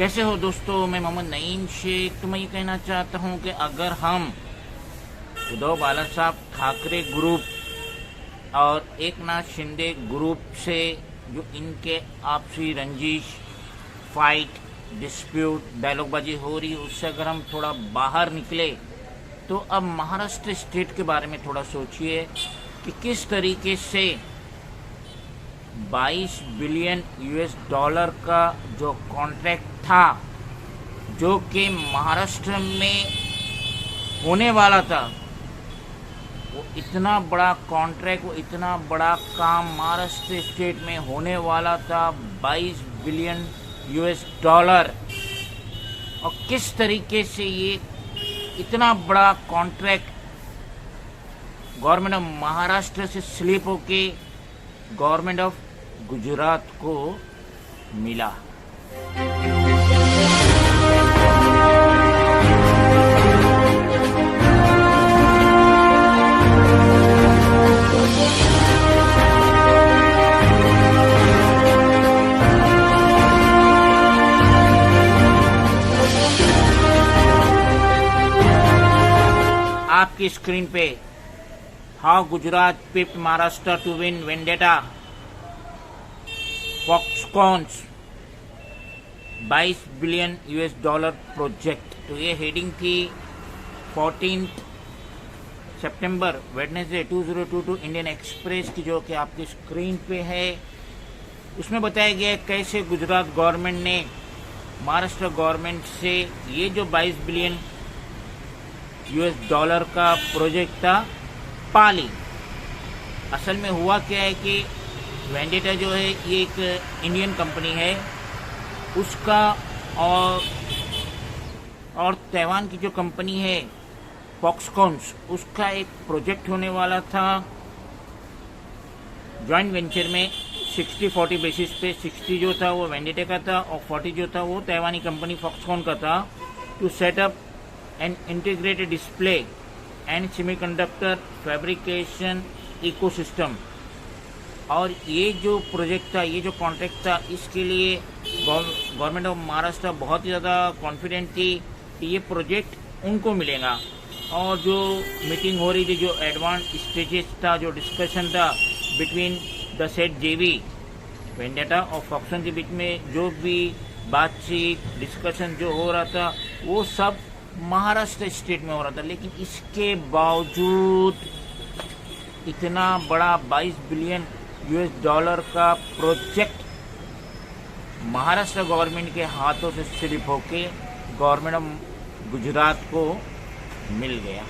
कैसे हो दोस्तों, मैं मोहम्मद नईम शेख। तो मैं ये कहना चाहता हूँ कि अगर हम उद्धव बाला साहब ठाकरे ग्रुप और एकनाथ शिंदे ग्रुप से जो इनके आपसी रंजिश, फाइट, डिस्प्यूट, डायलॉगबाजी हो रही है, उससे अगर हम थोड़ा बाहर निकले तो अब महाराष्ट्र स्टेट के बारे में थोड़ा सोचिए कि किस तरीके से 22 बिलियन यूएस डॉलर का जो कॉन्ट्रैक्ट था, जो कि महाराष्ट्र में होने वाला था, वो इतना बड़ा कॉन्ट्रैक्ट, वो इतना बड़ा काम महाराष्ट्र स्टेट में होने वाला था, 22 बिलियन यूएस डॉलर। और किस तरीके से ये इतना बड़ा कॉन्ट्रैक्ट गवर्नमेंट ऑफ महाराष्ट्र से स्लिप होके गवर्नमेंट ऑफ गुजरात को मिला। आपकी स्क्रीन पे how Gujarat pipped Maharashtra to win Vedanta, Foxconn's 22 billion US dollar project. तो ये हेडिंग थी 14 सितंबर वेडनेसडे 2022 इंडियन एक्सप्रेस की, जो कि आपकी स्क्रीन पे है। उसमें बताया गया कैसे गुजरात गवर्नमेंट ने महाराष्ट्र गवर्नमेंट से ये जो 22 बिलियन यूएस डॉलर का प्रोजेक्ट था पाली। असल में हुआ क्या है कि वेंडेटा जो है ये एक इंडियन कंपनी है, उसका और ताइवान की जो कंपनी है फॉक्सकॉन्स, उसका एक प्रोजेक्ट होने वाला था जॉइंट वेंचर में 60-40 बेसिस पे। 60 जो था वो वेंडेटा का था और 40 जो था वो ताइवानी कंपनी फॉक्सकॉन का था, to set up an integrated display and semiconductor fabrication ecosystem. और ये जो प्रोजेक्ट था, ये जो कॉन्ट्रैक्ट था, इसके लिए गवर्नमेंट ऑफ महाराष्ट्र बहुत ही ज़्यादा कॉन्फिडेंट थी कि ये प्रोजेक्ट उनको मिलेगा। और जो मीटिंग हो रही थी, जो एडवांस स्टेजेस था, जो डिस्कशन था बिटवीन द सेट जेवी वेंडेटा और फॉक्सकॉन के बीच में, जो भी बातचीत डिस्कशन जो हो रहा था वो सब महाराष्ट्र स्टेट में हो रहा था। लेकिन इसके बावजूद इतना बड़ा 22 बिलियन यूएस डॉलर का प्रोजेक्ट महाराष्ट्र गवर्नमेंट के हाथों से स्लिप होके गवर्नमेंट ऑफ गुजरात को मिल गया।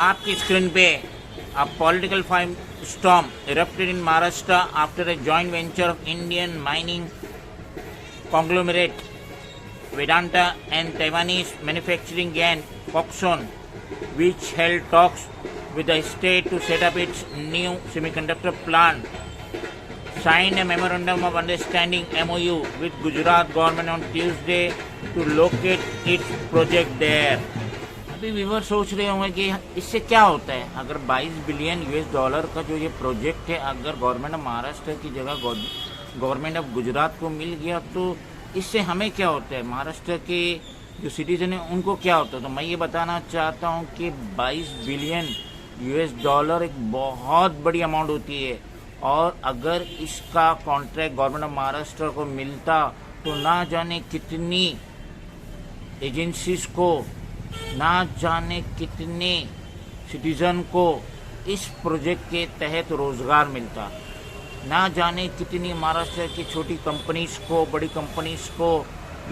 आपकी स्क्रीन पे a political firestorm erupted in Maharashtra after a joint venture of Indian mining conglomerate Vedanta and Taiwanese manufacturing giant Foxconn, which held talks with the state to set up its new semiconductor plant, signed a memorandum of understanding MOU with Gujarat government on Tuesday to locate its project there. अभी viewer सोच रहे होंगे कि इससे क्या होता है अगर 22 बिलियन यूएस डॉलर का जो ये प्रोजेक्ट है अगर गवर्नमेंट ऑफ महाराष्ट्र की जगह गवर्नमेंट ऑफ गुजरात को मिल गया तो इससे हमें क्या होता है, महाराष्ट्र के जो सिटीजन हैं उनको क्या होता है। तो मैं ये बताना चाहता हूँ कि 22 बिलियन यूएस डॉलर एक बहुत बड़ी अमाउंट होती है, और अगर इसका कॉन्ट्रैक्ट गवर्नमेंट ऑफ महाराष्ट्र को मिलता तो ना जाने कितनी एजेंसीज को, ना जाने कितने सिटीजन को इस प्रोजेक्ट के तहत रोजगार मिलता, ना जाने कितनी महाराष्ट्र की छोटी कंपनीज को, बड़ी कंपनीज को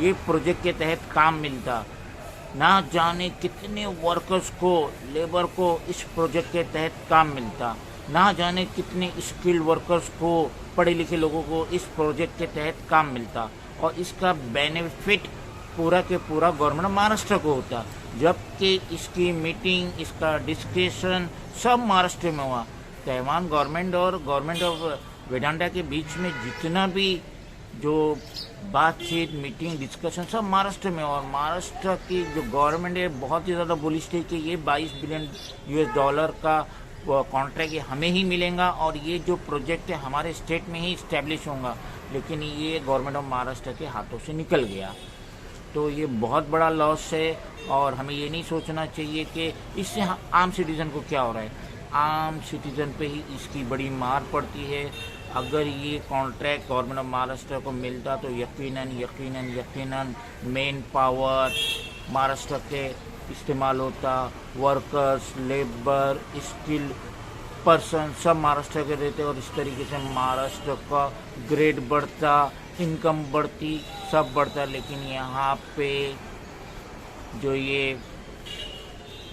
ये प्रोजेक्ट के तहत काम मिलता, ना जाने कितने वर्कर्स को, लेबर को इस प्रोजेक्ट के तहत काम मिलता, ना जाने कितने स्किल्ड वर्कर्स को, पढ़े लिखे लोगों को इस प्रोजेक्ट के तहत काम मिलता, और इसका बेनिफिट पूरा के पूरा गवर्नमेंट ऑफ महाराष्ट्र को होता। जबकि इसकी मीटिंग, इसका डिस्कशन सब महाराष्ट्र में हुआ। ताइवान गवर्नमेंट और गवर्नमेंट ऑफ वेदांता के बीच में जितना भी जो बातचीत, मीटिंग, डिस्कशन सब महाराष्ट्र में, और महाराष्ट्र की जो गवर्नमेंट है बहुत ही ज़्यादा बुलिश थी कि ये 22 बिलियन यूएस डॉलर का कॉन्ट्रैक्ट हमें ही मिलेगा और ये जो प्रोजेक्ट है हमारे स्टेट में ही इस्टेब्लिश होगा। लेकिन ये गवर्नमेंट ऑफ महाराष्ट्र के हाथों से निकल गया। तो ये बहुत बड़ा लॉस है और हमें ये नहीं सोचना चाहिए कि इससे आम सिटीज़न को क्या हो रहा है। आम सिटीज़न पे ही इसकी बड़ी मार पड़ती है। अगर ये कॉन्ट्रैक्ट गवर्नमेंट ऑफ महाराष्ट्र को मिलता तो यकीनन मेन पावर महाराष्ट्र के इस्तेमाल होता, वर्कर्स, लेबर, स्किल पर्सन सब महाराष्ट्र के रहते और इस तरीके से महाराष्ट्र का ग्रेड बढ़ता, इनकम बढ़ती, सब बढ़ता। लेकिन यहाँ पे जो ये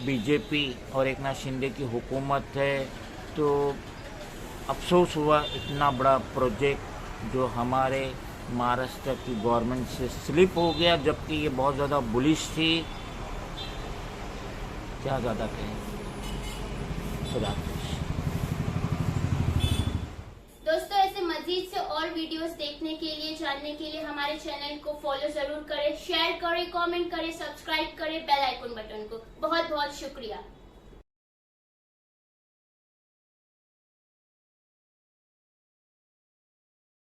बीजेपी और एकनाथ शिंदे की हुकूमत है, तो अफसोस हुआ इतना बड़ा प्रोजेक्ट जो हमारे महाराष्ट्र की गवर्नमेंट से स्लिप हो गया, जबकि ये बहुत ज़्यादा बुलिश थी। क्या ज़्यादा कहें। खुदा दोस्तों, ऐसे मजीद से और वीडियोस देखने के लिए, जानने के लिए हमारे चैनल को फॉलो जरूर करें, शेयर करें, कमेंट करें, सब्सक्राइब करें बेल आइकन बटन को। बहुत बहुत शुक्रिया।